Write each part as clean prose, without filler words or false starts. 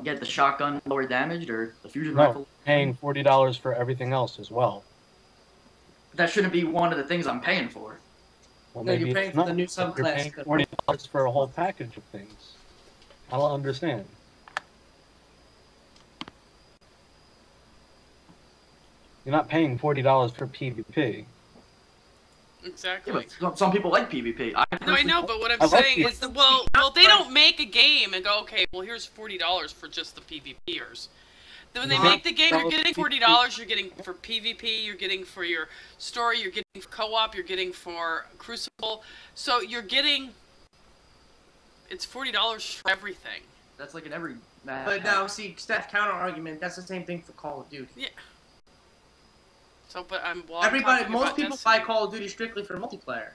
get the shotgun lower damaged or the fusion No, rifle. paying $40 for everything else as well. That shouldn't be one of the things I'm paying for. Well, No, maybe you're paying it's for not. the new If you're subclass. paying $40 for a whole package of things. I don't understand. You're not paying $40 for PvP. Exactly. Yeah, but some people like PvP. No, I know, but what I'm I like saying it. is that, well, they don't make a game and go, okay, well, here's $40 for just the PvPers. Then when they make the game, you're getting $40, you're getting for PvP, you're getting for your story, you're getting for co-op, you're getting for Crucible. So you're getting, it's $40 for everything. That's like in every map. But now, see, Steph, counter argument. That's the same thing for Call of Duty. Yeah. So, but Most people buy Call of Duty strictly for multiplayer.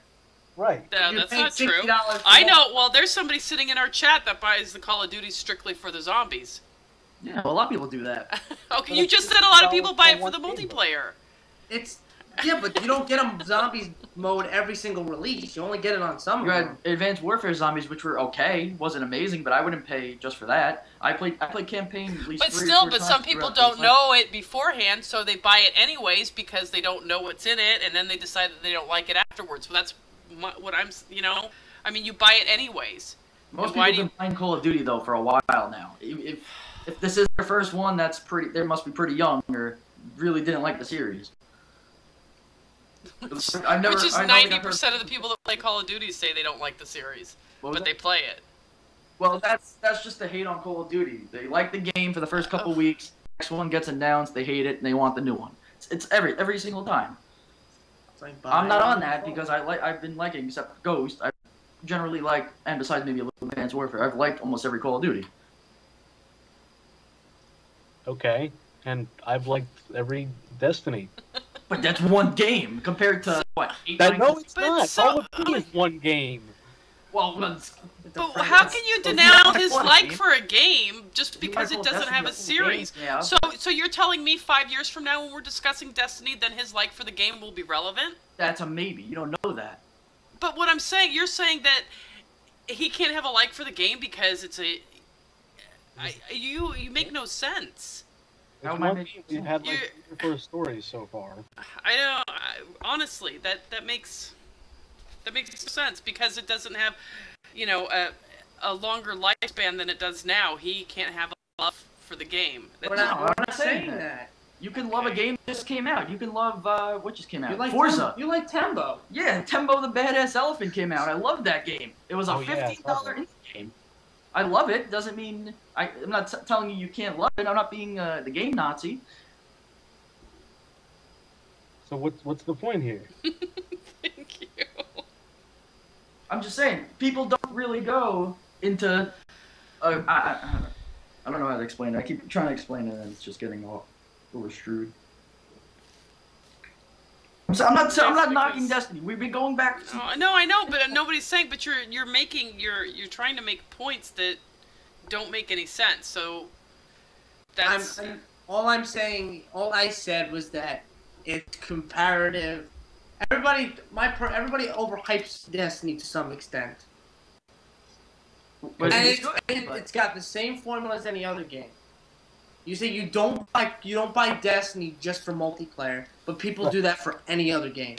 Right. No, You're that's paying not true. $60 I know. Well, there's somebody sitting in our chat that buys the Call of Duty strictly for the zombies. Yeah, well, a lot of people do that. Okay, you just said a lot of people buy it for the multiplayer. Yeah, but you don't get them zombies mode every single release. You only get it on some You of had them. Advanced Warfare zombies, which were okay, wasn't amazing, but I wouldn't pay just for that. I played campaign at least But 3 or still, 4 but times some people throughout don't know it beforehand, so they buy it anyways because they don't know what's in it, and then they decide that they don't like it afterwards. So that's what I'm, I mean, you buy it anyways. Most people have been playing Call of Duty though for a while now. If this is their first one, they must be pretty young or really didn't like the series. Which is 90% of the people that play Call of Duty say they don't like the series, but they play it. Well, that's just the hate on Call of Duty. They like the game for the first couple weeks. Next one gets announced, they hate it, and they want the new one. It's every single time. I'm not on that because I've been liking, except Ghost. I generally like, and besides maybe a little Advanced Warfare, I've liked almost every Call of Duty. Okay, and I've liked every Destiny. But that's one game compared to what? 8, No, 9, it's not. Call of Duty is one game. Well, but how can you denounce his like for a game just because it doesn't have a series? Yeah. So you're telling me 5 years from now when we're discussing Destiny, then his like for the game will be relevant? That's a maybe. You don't know that. But what I'm saying, you're saying that he can't have a like for the game because it's a... You make no sense. You've had like 3 or 4 stories so far. I know. Honestly, that makes sense because it doesn't have, a longer lifespan than it does now. He can't have a love for the game. We're not saying that. You can love a game that just came out. You can love what just came out. You like Forza. You like Tembo. Yeah, Tembo the Badass Elephant came out. I love that game. It was a $15 indie game. I love it. Doesn't mean I'm not telling you can't love it. I'm not being the game Nazi. So what's the point here? Thank you. I'm just saying people don't really go into. I don't know how to explain it. I keep trying to explain it, and it's just getting all overstrewed. I'm not knocking Destiny. We've been going back. No, I know, but nobody's saying. But you're trying to make points that don't make any sense. So that's all I said was that it's comparative. Everybody overhypes Destiny to some extent. But it's got the same formula as any other game. You say you don't buy Destiny just for multiplayer, but people do that for any other game.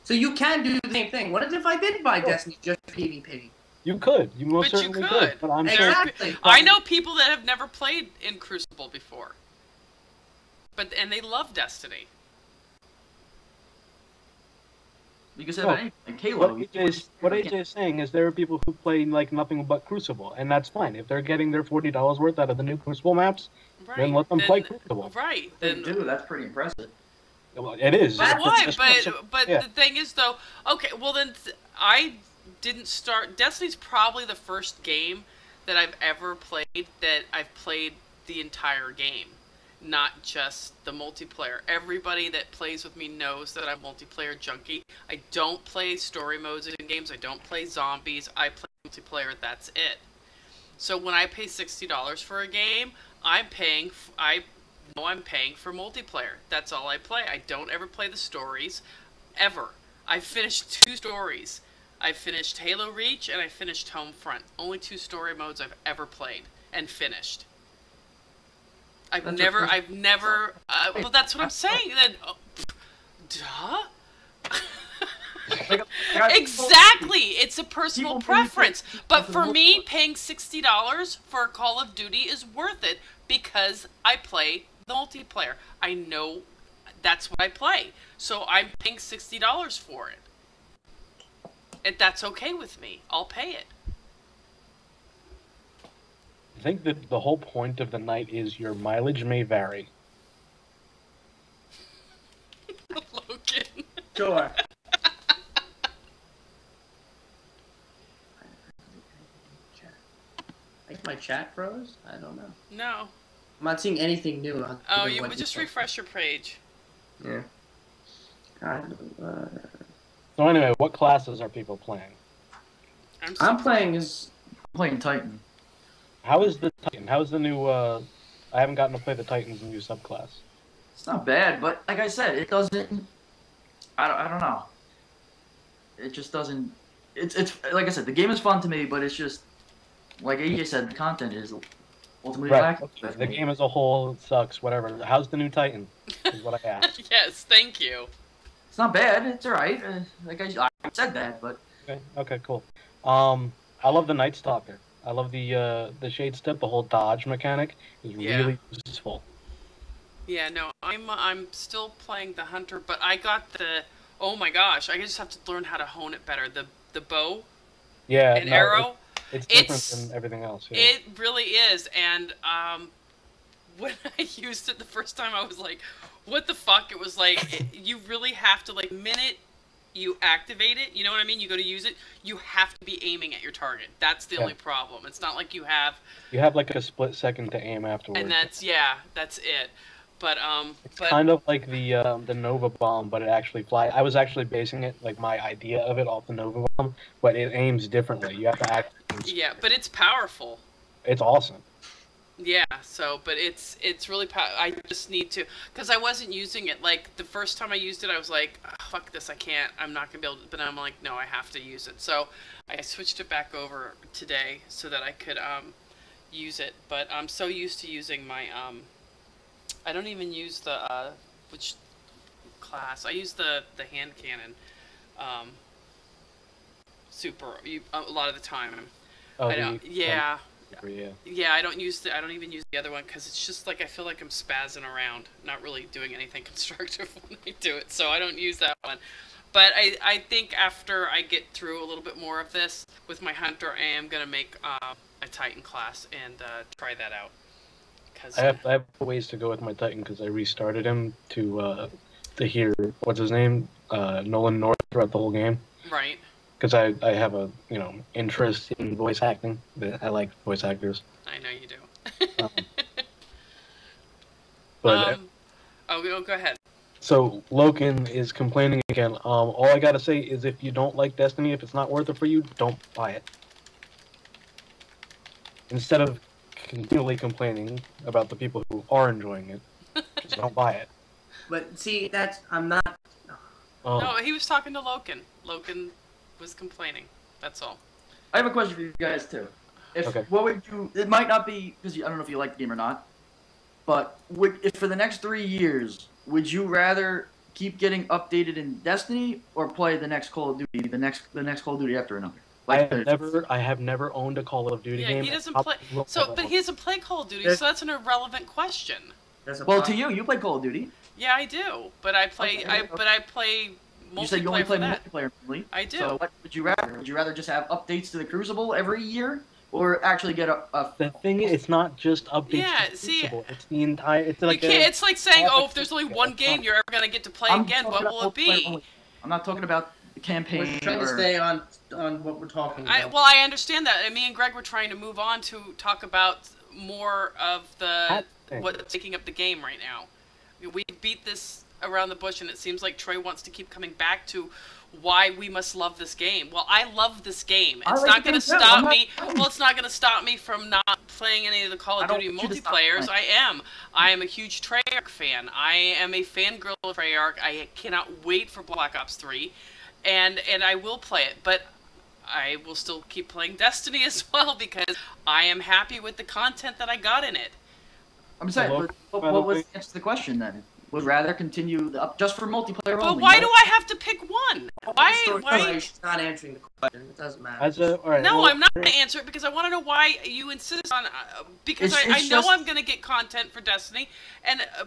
So you can do the same thing. What if I did buy Destiny just for PvP? You could. You most certainly could. But I'm exactly. I know people that have never played in Crucible before, and they love Destiny. You can say about anything. Halo. What AJ is saying is there are people who play like nothing but Crucible, and that's fine. If they're getting their $40 worth out of the new Crucible maps, then let them play Crucible. Right. That's pretty impressive. Well, it is. But the thing is, though, okay, well then, I didn't start... Destiny's probably the first game that I've ever played that I've played the entire game. Not just the multiplayer. Everybody that plays with me knows that I'm a multiplayer junkie. I don't play story modes in games. I don't play zombies. I play multiplayer. That's it. So when I pay $60 for a game, I know I'm paying for multiplayer. That's all I play. I don't ever play the stories, ever. I finished 2 stories. I finished Halo Reach and I finished Homefront. Only 2 story modes I've ever played and finished. I've never. Well, that's what I'm saying. Then, duh. Exactly, it's a personal preference. But for me, paying $60 for Call of Duty is worth it because I play the multiplayer. I know that's what I play, so I'm paying $60 for it. And that's okay with me. I'll pay it. I think that the whole point of the night is your mileage may vary. Logan. Sure. I think my chat froze? I don't know. No. I'm not seeing anything new. Oh, you would just refresh your page. Yeah. Kind of, So anyway, what classes are people playing? I'm playing Titan. How is the Titan? How is the new, I haven't gotten to play the Titan's new subclass. It's not bad, but like I said, it doesn't... I don't know. It just doesn't... It's like I said, the game is fun to me, but it's just... Like AJ said, the content is ultimately lacking. The game as a whole sucks, whatever. How's the new Titan? Is what I asked. Yes, thank you. It's not bad. It's alright. Like I said that, but... Okay, cool. I love the Night Stalker. I love the Shade Step. The whole dodge mechanic is really useful. Yeah, no, I'm still playing the Hunter, but I got the... Oh my gosh, I just have to learn how to hone it better. The bow and arrow. It's different than everything else. Yeah. It really is, and when I used it the first time, I was like, what the fuck? It was like, you really have to, like, minute you activate it, you know what I mean? You go to use it, you have to be aiming at your target. That's the only problem. It's not like you have... You have, like, a split second to aim afterwards. And that's it. But, it's kind of like the Nova Bomb, but it actually flies. I was actually basing it, like, my idea of it off the Nova Bomb, but it aims differently. You have to act... Yeah, but it's powerful. It's awesome. Yeah, so, but it's really I just need to, because I wasn't using it, like, the first time I used it, I was like, oh, fuck this, I can't, I'm not going to be able to, but I'm like, no, I have to use it. So, I switched it back over today so that I could, use it, but I'm so used to using my, I don't even use the, which class, I use the hand cannon, a lot of the time. Oh, I don't, yeah. Yeah, I don't even use the other one because it's just like I feel like I'm spazzing around, not really doing anything constructive when I do it, so I don't use that one. But I think after I get through a little bit more of this with my Hunter, I am gonna make a Titan class and try that out. Cause I have ways to go with my Titan because I restarted him to hear what's his name, Nolan North throughout the whole game. Right. Because I have a interest in voice acting. I like voice actors. I know you do. Go ahead. So Logan is complaining again. All I gotta say is if you don't like Destiny, if it's not worth it for you, don't buy it. Instead of continually complaining about the people who are enjoying it, just don't buy it. But see, I'm not. No, he was talking to Logan. Logan was complaining. That's all. I have a question for you guys too. What would you? It might not be because I don't know if you like the game or not. But if for the next 3 years, would you rather keep getting updated in Destiny or play the next Call of Duty, the next Call of Duty after another? I have never owned a Call of Duty game. Yeah, he doesn't play. But he doesn't play Call of Duty, so that's an irrelevant question. Well, to you play Call of Duty. Yeah, I do, but I play. But I play. You said you only play multiplayer only. I do. So what would you rather? Would you rather just have updates to the Crucible every year, or actually get a... The thing is, it's not just updates to the Crucible. It's the entire... It's like it's like saying, if there's only one game you're ever going to get to play again, what will it be? I'm not talking about the campaign. We're trying to stay on what we're talking about. Well, I understand that. Me and Greg were trying to move on to talk about more of what's taking up the game right now. We beat this around the bush, and it seems like Troy wants to keep coming back to why we must love this game. Well, I love this game. It's not going to stop me. Well, it's not going to stop me from not playing any of the Call of Duty multiplayers. I am a huge Treyarch fan. I am a fangirl of Treyarch. I cannot wait for Black Ops 3, and I will play it. But I will still keep playing Destiny as well because I am happy with the content that I got in it. I'm saying, but what was the answer to the question then? Would rather continue just for multiplayer only. But why do I have to pick one? Why? She's not answering the question. It doesn't matter. I'm not going to answer it because I want to know why you insist on. Because I know I'm going to get content for Destiny,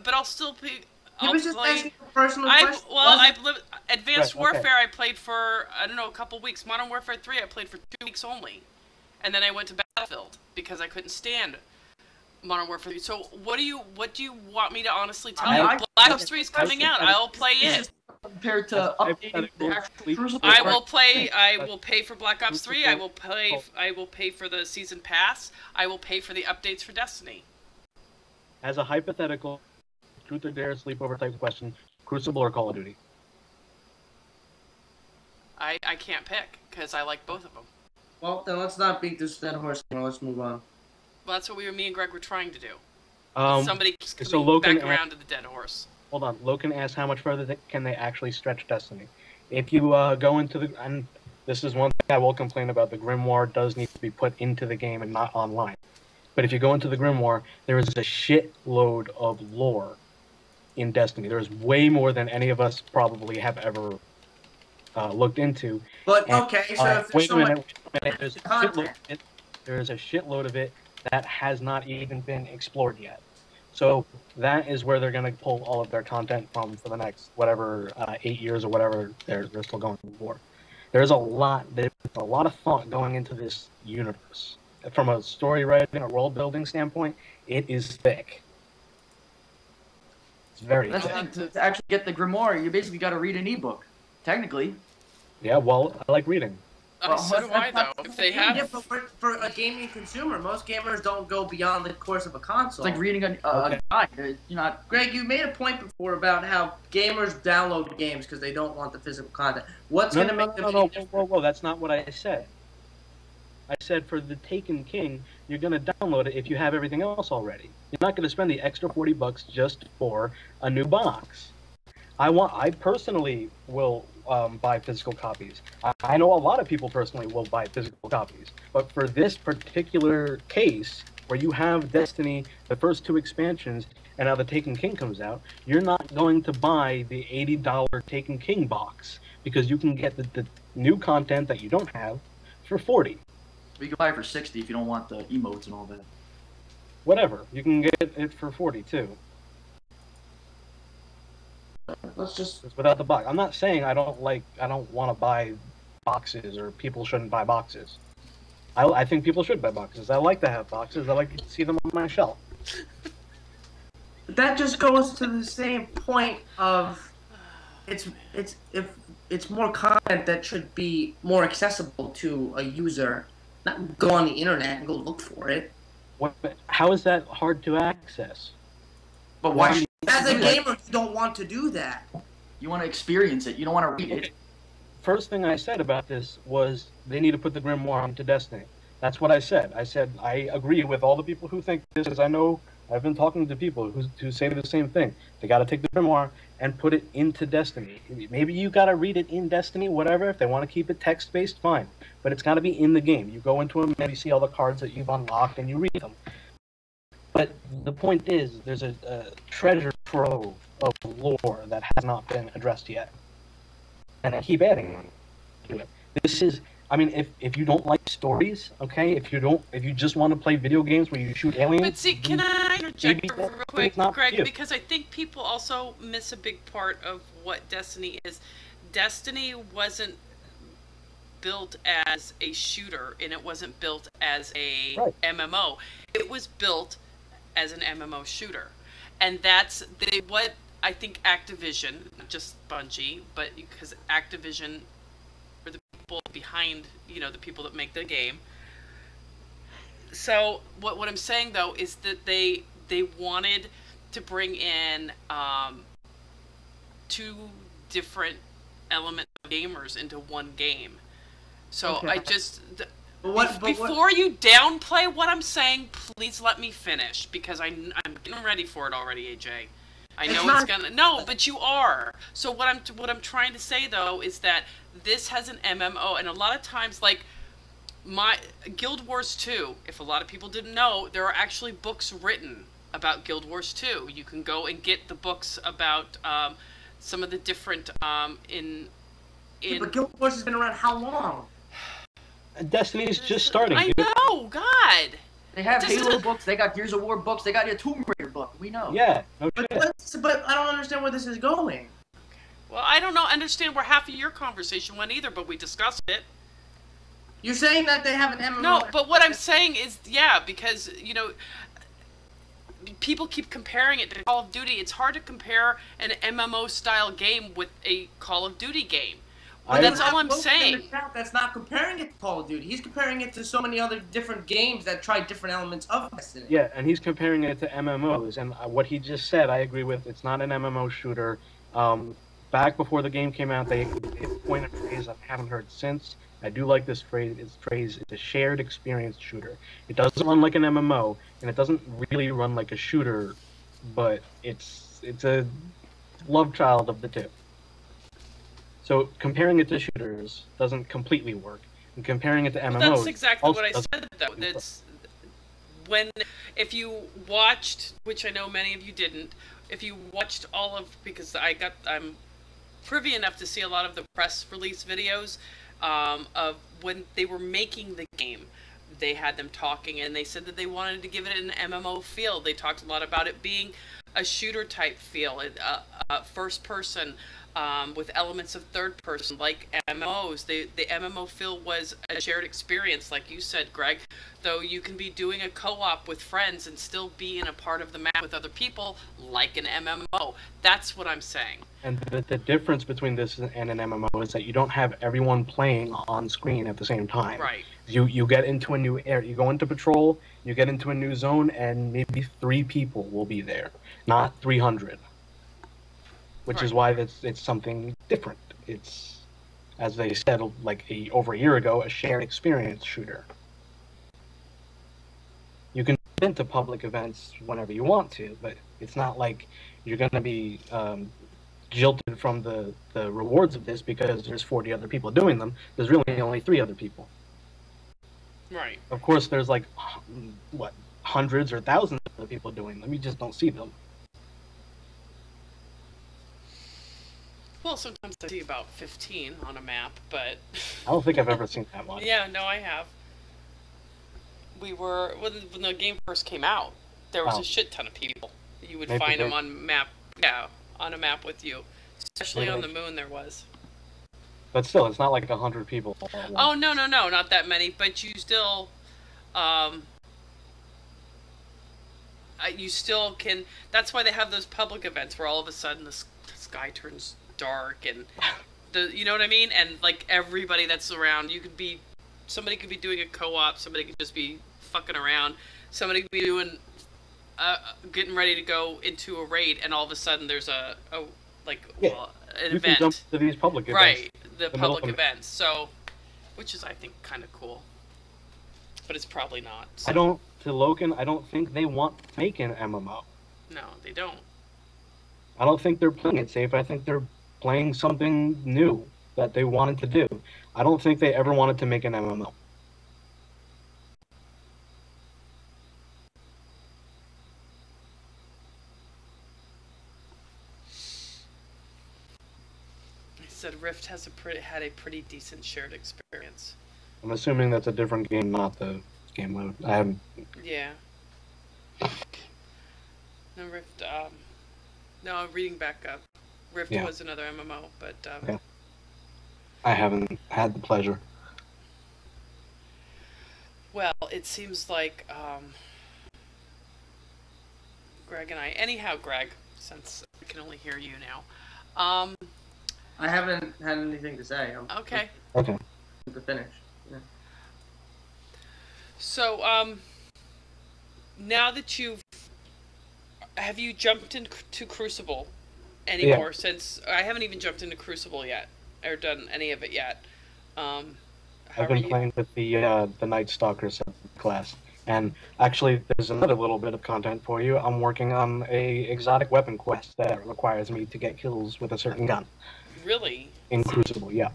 but I'll still be. He was just asking a personal question. I've lived Advanced Warfare. I played for a couple weeks. Modern Warfare 3. I played for 2 weeks only, and then I went to Battlefield because I couldn't stand Modern Warfare 3. So what do you want me to honestly tell you? Black Ops 3 is coming out. I'll play it. Compared to updating the actual Crucible. I will play. I will pay for Black Ops 3. I will pay for the season pass. I will pay for the updates for Destiny. As a hypothetical, truth or dare, sleepover type question: Crucible or Call of Duty? I can't pick because I like both of them. Well, then let's not beat this dead horse. Let's move on. Well, that's what me and Greg were trying to do. Somebody keeps so coming back around to the dead horse. Hold on. Logan asked how much further can they actually stretch Destiny. If you go into the... And this is one thing I will complain about. The Grimoire does need to be put into the game and not online. But if you go into the Grimoire, there is a shitload of lore in Destiny. There's way more than any of us probably have ever looked into. But, okay, so if there's so much there's a shitload of it that has not even been explored yet. So that is where they're going to pull all of their content from for the next, 8 years or whatever they're still going for. There's a lot of thought going into this universe. From a story writing or world building standpoint, it is thick. It's very thick. To actually get the Grimoire, you basically got to read an ebook, technically. Yeah, well, I like reading. So do I, though. If they have... Yeah, but for a gaming consumer, most gamers don't go beyond the course of a console. It's like reading a guide. You're not... Greg, you made a point before about how gamers download games because they don't want the physical content. What's going to make them... Whoa, that's not what I said. I said for the Taken King, you're going to download it if you have everything else already. You're not going to spend the extra $40 just for a new box. I personally will buy physical copies. I know a lot of people personally will buy physical copies. But for this particular case, where you have Destiny, the first 2 expansions, and now the Taken King comes out, you're not going to buy the $80 Taken King box because you can get the new content that you don't have for $40. You can buy it for $60 if you don't want the emotes and all that. Whatever. You can get it for $40 too. Let's just... It's without the box. I'm not saying I don't want to buy boxes or people shouldn't buy boxes. I think people should buy boxes. I like to have boxes. I like to see them on my shelf. That just goes to the same point of it's more content that should be more accessible to a user. Not go on the internet and go look for it. How is that hard to access? But why? As a gamer, you don't want to do that. You want to experience it. You don't want to read it. First thing I said about this was they need to put the Grimoire into Destiny. That's what I said. I said I agree with all the people who think this, because I know I've been talking to people who say the same thing. They got to take the Grimoire and put it into Destiny. Maybe you got to read it in Destiny, whatever. If they want to keep it text-based, fine. But it's got to be in the game. You go into them and you see all the cards that you've unlocked and you read them. But the point is, there's a treasure trove of lore that has not been addressed yet. And I keep adding to it. This is... I mean, if you don't like stories, okay, if you just want to play video games where you shoot aliens... But see, can I interject real quick, Greg, because I think people also miss a big part of what Destiny is. Destiny wasn't built as a shooter, and it wasn't built as a MMO. It was built as an MMO shooter. And that's what I think Activision, not just Bungie, but because Activision... behind, the people that make the game. So what I'm saying though is that they wanted to bring in 2 different element of gamers into one game. So okay. I just before you downplay what I'm saying, please let me finish, because I'm getting ready for it already, AJ. I know it's gonna... No, but you are. So what I'm trying to say, though, is that this has an MMO, and a lot of times, like, my Guild Wars 2, if a lot of people didn't know, there are actually books written about Guild Wars 2. You can go and get the books about some of the different Yeah, but Guild Wars has been around how long? Destiny's just starting. I know, God. They have Halo books. They got Gears of War books. They got a Tomb Raider book. We know. Yeah, no But shit. I don't understand where this is going. Well, I don't understand where half of your conversation went either, but we discussed it. You're saying that they have an MMO. No, but what I'm saying is, yeah, because, you know, people keep comparing it to Call of Duty. It's hard to compare an MMO-style game with a Call of Duty game. Well, that's all I'm saying. That's not comparing it to Call of Duty. He's comparing it to so many other different games that try different elements of Destiny. Yeah, and he's comparing it to MMOs. And what he just said, I agree with. It's not an MMO shooter. Back before the game came out, they coined a phrase I haven't heard since. I do like this phrase. It's a shared experience shooter. It doesn't run like an MMO, and it doesn't really run like a shooter, but it's a love child of the two. So comparing it to shooters doesn't completely work, and comparing it to MMOs. Well, that's exactly what I said, though. That's if you watched, which I know many of you didn't, if you watched all of, because I'm privy enough to see a lot of the press release videos of when they were making the game. They had them talking, and they said that they wanted to give it an MMO feel. They talked a lot about it being a shooter type feel, first person, with elements of third person, like MMOs. The MMO feel was a shared experience, like you said, Greg. Though you can be doing a co-op with friends and still be in a part of the map with other people, like an MMO. That's what I'm saying. And the difference between this and an MMO is that you don't have everyone playing on screen at the same time. Right. You get into a new area, you go into patrol, you get into a new zone, and maybe 3 people will be there, not 300. Which is why it's something different. It's, as they said, like over a year ago, a shared experience shooter. You can get into public events whenever you want to, but it's not like you're going to be jilted from the rewards of this because there's 40 other people doing them. There's really only 3 other people. Right. Of course, there's like, hundreds or thousands of other people doing them. You just don't see them. Well, sometimes I see about 15 on a map, but... I don't think I've ever seen that much. Yeah, no, I have. When the game first came out, there was a shit ton of people. You would find them on on a map with you. Especially on the moon there was. But still, it's not like 100 people. Oh, no, not that many, but you still... you still can... That's why they have those public events where all of a sudden the sky turns dark and you know what I mean, and like everybody that's around, somebody could be doing a co-op, somebody could just be fucking around, somebody could be doing getting ready to go into a raid, and all of a sudden there's an event. Can jump to these public events, right? The public events, so which is I think kind of cool, but it's probably not. So. To Logan, I don't think they want to make an MMO. No, they don't. I don't think they're playing it safe. I think they're playing something new that they wanted to do. I don't think they ever wanted to make an MMO. I said Rift had a pretty decent shared experience. I'm assuming that's a different game, not the game mode. I haven't... Yeah. No, Rift, no, reading back up. Rift was another MMO, but... yeah. I haven't had the pleasure. Well, it seems like, Greg and I... Anyhow, Greg, since I can only hear you now, I haven't had anything to say. Okay. Okay. To finish. Yeah. So, now that have you jumped into Crucible anymore? Yeah. Since I haven't even jumped into Crucible yet, or done any of it yet. I've been playing with the Night Stalker class, and actually, there's another little bit of content for you. I'm working on a exotic weapon quest that requires me to get kills with a certain gun. Really? In Crucible, yeah.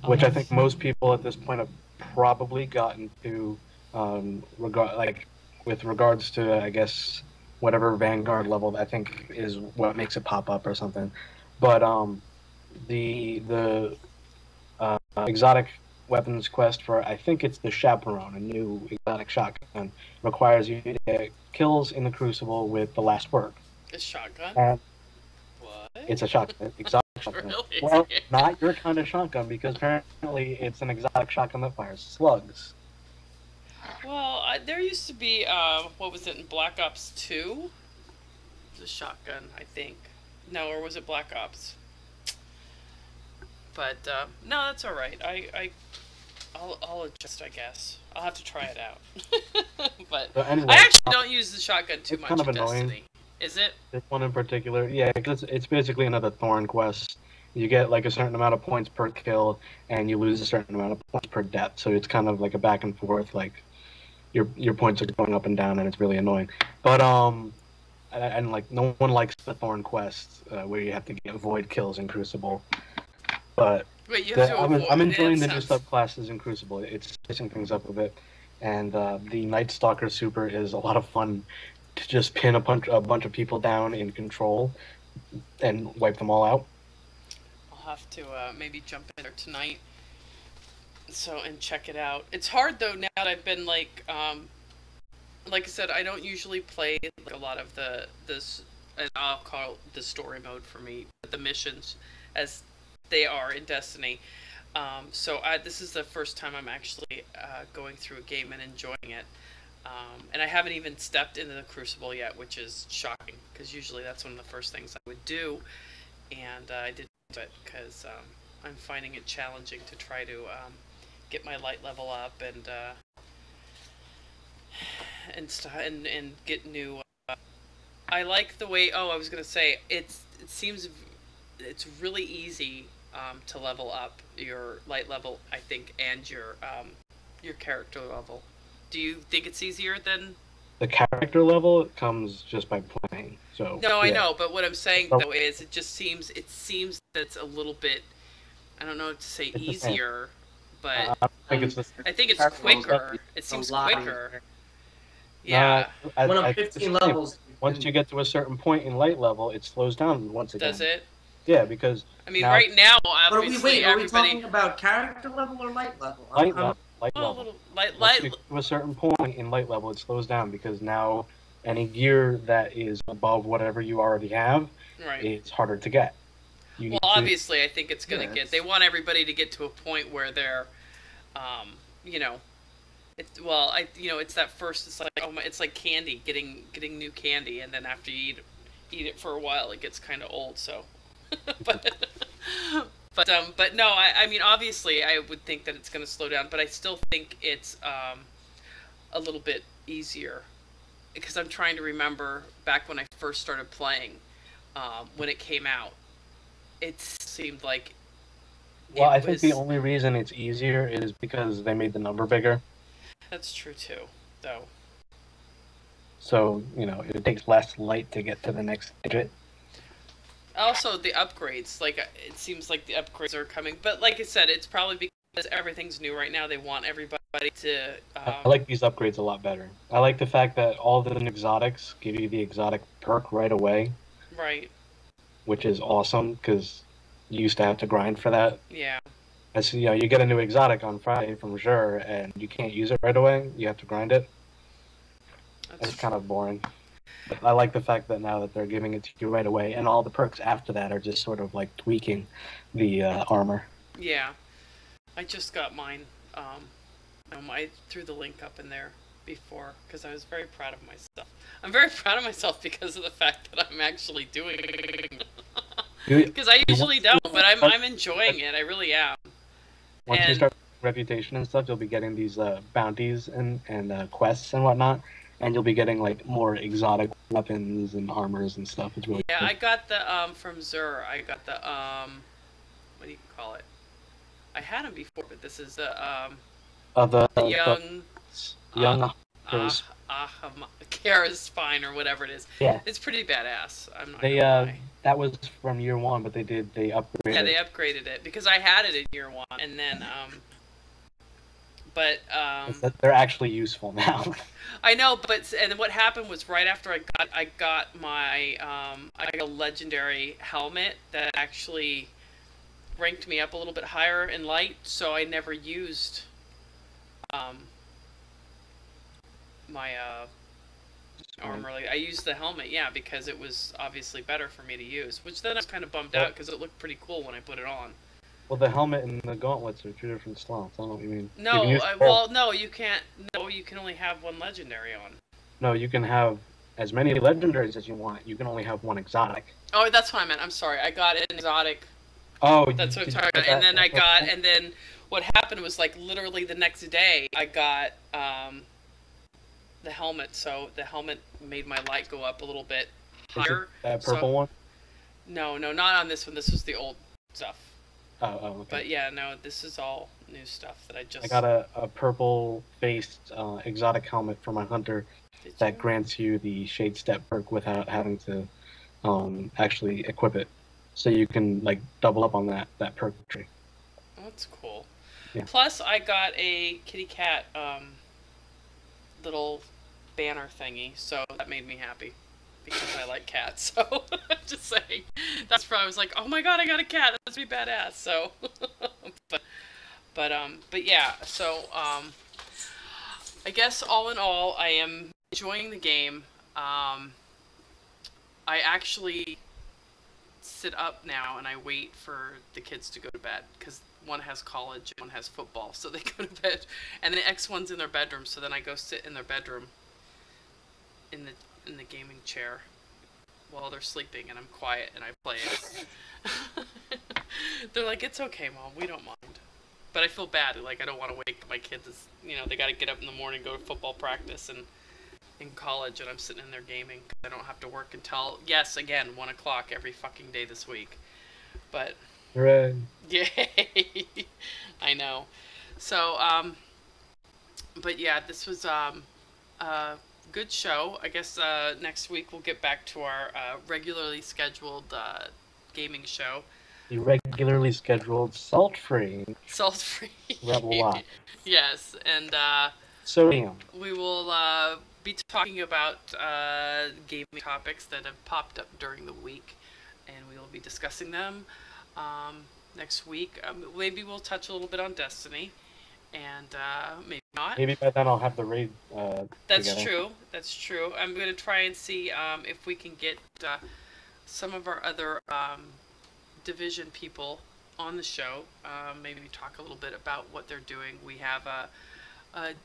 Which I think most people at this point have probably gotten to, with regards to, I guess, whatever Vanguard level I think is what makes it pop up or something. But the exotic weapons quest for, I think it's the Chaperone, a new exotic shotgun, requires you to get kills in the Crucible with the last word. A shotgun? And what? It's a shotgun, exotic shotgun. Really? Well, not your kind of shotgun, because apparently it's an exotic shotgun that fires slugs. Well, there used to be, what was it, in Black Ops 2? It was a shotgun, I think. No, or was it Black Ops? But, no, that's alright. I'll adjust, I guess. I'll have to try it out. But anyway, I actually don't use the shotgun too much kind of in annoying. Destiny. Is it? This one in particular, yeah, because it's basically another Thorn quest. You get like a certain amount of points per kill, and you lose a certain amount of points per death. So it's kind of like a back and forth, like your points are going up and down, and it's really annoying. But and like no one likes the Thorn quest where you have to get void kills in Crucible. But wait, you have to avoid I'm enjoying the new sounds... subclasses in Crucible. It's spicing things up a bit, and the Night Stalker super is a lot of fun to just pin a bunch of people down in control and wipe them all out. I'll have to maybe jump in there tonight. And check it out. It's hard though now that I've been like I said, I don't usually play like a lot of this, and I'll call it the story mode for me, the missions as they are in Destiny. So this is the first time I'm actually going through a game and enjoying it. And I haven't even stepped into the Crucible yet, which is shocking, because usually that's one of the first things I would do, and I didn't do it because I'm finding it challenging to try to get my light level up and get new. I like the way. Oh, I was gonna say it seems it's really easy to level up your light level, I think, and your character level. Do you think it's easier than the character level? Comes just by playing. So no, yeah. I know, but what I'm saying though is it seems that it's a little bit, I don't know what to say, it's easier, but I think it's quicker. It seems quicker. Yeah. One of 15 levels. Once you get to a certain point in light level, it slows down once again. Does it? Yeah, because I mean, right now, obviously, are we talking about character level or light level? Light level. Light. To a certain point in light level, it slows down because now any gear that is above whatever you already have, it's harder to get. Well, obviously, I think it's going to get. They want everybody to get to a point where they're, it's that first. It's like it's like candy, getting new candy, and then after you eat it for a while, it gets kind of old. So, but no, I mean, obviously, I would think that it's going to slow down, but I still think it's a little bit easier, because I'm trying to remember back when I first started playing, when it came out, it seemed like. Well, I think the only reason it's easier is because they made the number bigger. That's true too, though. So it takes less light to get to the next digit. Also, the upgrades, like, it seems like the upgrades are coming, but like I said, it's probably because everything's new right now. They want everybody to... I like these upgrades a lot better. I like the fact that all the exotics give you the exotic perk right away. Right. Which is awesome, because you used to have to grind for that. Yeah. As you get a new exotic on Friday from Xur, and you can't use it right away. You have to grind it. It's kind of boring. But I like the fact that now that they're giving it to you right away, and all the perks after that are just sort of like tweaking the armor. Yeah, I just got mine. I threw the link up in there before because I was very proud of myself. I'm very proud of myself because of the fact that I'm actually doing it. Because I usually don't, but I'm enjoying it. I really am. Once you start reputation and stuff, you'll be getting these bounties and quests and whatnot. And you'll be getting like more exotic weapons and armors and stuff. It's really cool. I got the from Xur. I got the what do you call it? I had them before, but this is the young Kara's spine or whatever it is. Yeah, it's pretty badass. I'm not gonna lie. That was from year one, but they upgraded. Yeah, they upgraded it because I had it in year one, and then But they're actually useful now. I know, but and what happened was right after I got my I got a legendary helmet that actually ranked me up a little bit higher in light, so I never used my armor. Like I used the helmet, yeah, because it was obviously better for me to use. Which then I was kind of bummed out because it looked pretty cool when I put it on. Well, the helmet and the gauntlets are two different slots. I don't know what you mean. No, well, no, you can't. No, you can only have one legendary on. No, you can have as many legendaries as you want. You can only have one exotic. Oh, that's what I meant. I'm sorry. I got an exotic. Oh, that's what I'm talking about. And then and then what happened was like literally the next day I got the helmet. So the helmet made my light go up a little bit higher. That purple one? No, not on this one. This was the old stuff. Oh, okay. But yeah, no, this is all new stuff that I just... I got a purple-faced exotic helmet for my hunter that grants you the Shade Step perk without having to actually equip it. So you can, like, double up on that perk tree. Oh, that's cool. Yeah. Plus, I got a kitty cat little banner thingy, so that made me happy. Because I like cats, so just saying. That's where I was like, oh my god, I got a cat. That's be badass. So, but yeah. So, I guess all in all, I am enjoying the game. I actually sit up now and I wait for the kids to go to bed because one has college, one has football, so they go to bed, and the X one's in their bedroom. So then I go sit in their bedroom in the gaming chair while they're sleeping, and I'm quiet and I play it. They're like, it's okay, Mom, we don't mind. But I feel bad, like I don't want to wake my kids, you know, they got to get up in the morning, go to football practice and in college, and I'm sitting in there gaming. I don't have to work until, yes, again, 1 o'clock every fucking day this week. But hooray. Yay. I know. So but yeah, this was good show. I guess next week we'll get back to our regularly scheduled gaming show. The regularly scheduled salt-free. Salt-free. Rebel Lot. Yes, and sodium. We will be talking about gaming topics that have popped up during the week, and we will be discussing them next week. Maybe we'll touch a little bit on Destiny. And maybe not. Maybe by then I'll have the raid. That's together. true. That's true. I'm going to try and see if we can get some of our other division people on the show. Maybe talk a little bit about what they're doing. We have a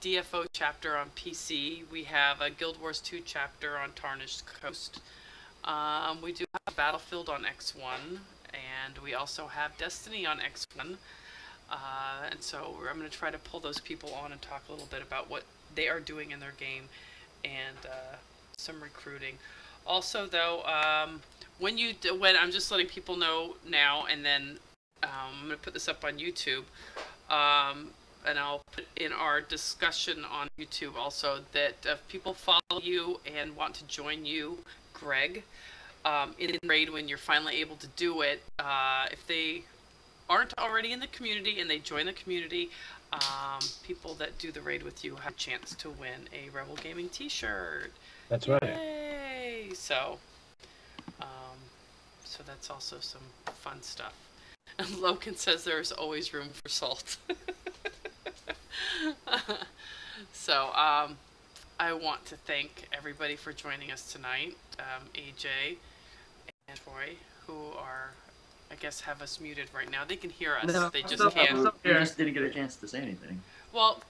DFO chapter on PC. We have a Guild Wars 2 chapter on Tarnished Coast. We do have Battlefield on X1, and we also have Destiny on X1. And so I'm going to try to pull those people on and talk a little bit about what they are doing in their game and some recruiting. Also, though, when I'm just letting people know now, and then I'm going to put this up on YouTube, and I'll put in our discussion on YouTube also that if people follow you and want to join you, Greg, in raid when you're finally able to do it, if they aren't already in the community and they join the community, people that do the raid with you have a chance to win a Rebel Gaming t-shirt. That's right. Yay! So that's also some fun stuff. And Logan says there's always room for salt. So I want to thank everybody for joining us tonight. AJ and Troy, who are, I guess, have us muted right now. They can hear us. No, they just can't. We just didn't get a chance to say anything. Well,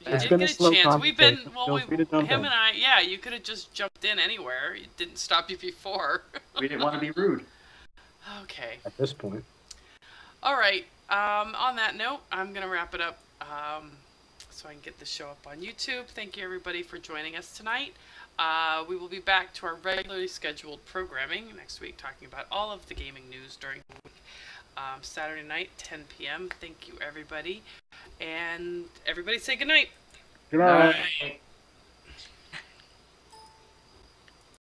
you It's did been get a slow chance. We've been, conversation. him and I, yeah, you could have just jumped in anywhere. It didn't stop you before. We didn't want to be rude. Okay. At this point. All right. On that note, I'm going to wrap it up so I can get the show up on YouTube. Thank you, everybody, for joining us tonight. We will be back to our regularly scheduled programming next week, talking about all of the gaming news during the week. Saturday night, 10 p.m. Thank you, everybody. And everybody say goodnight. Good night. Bye.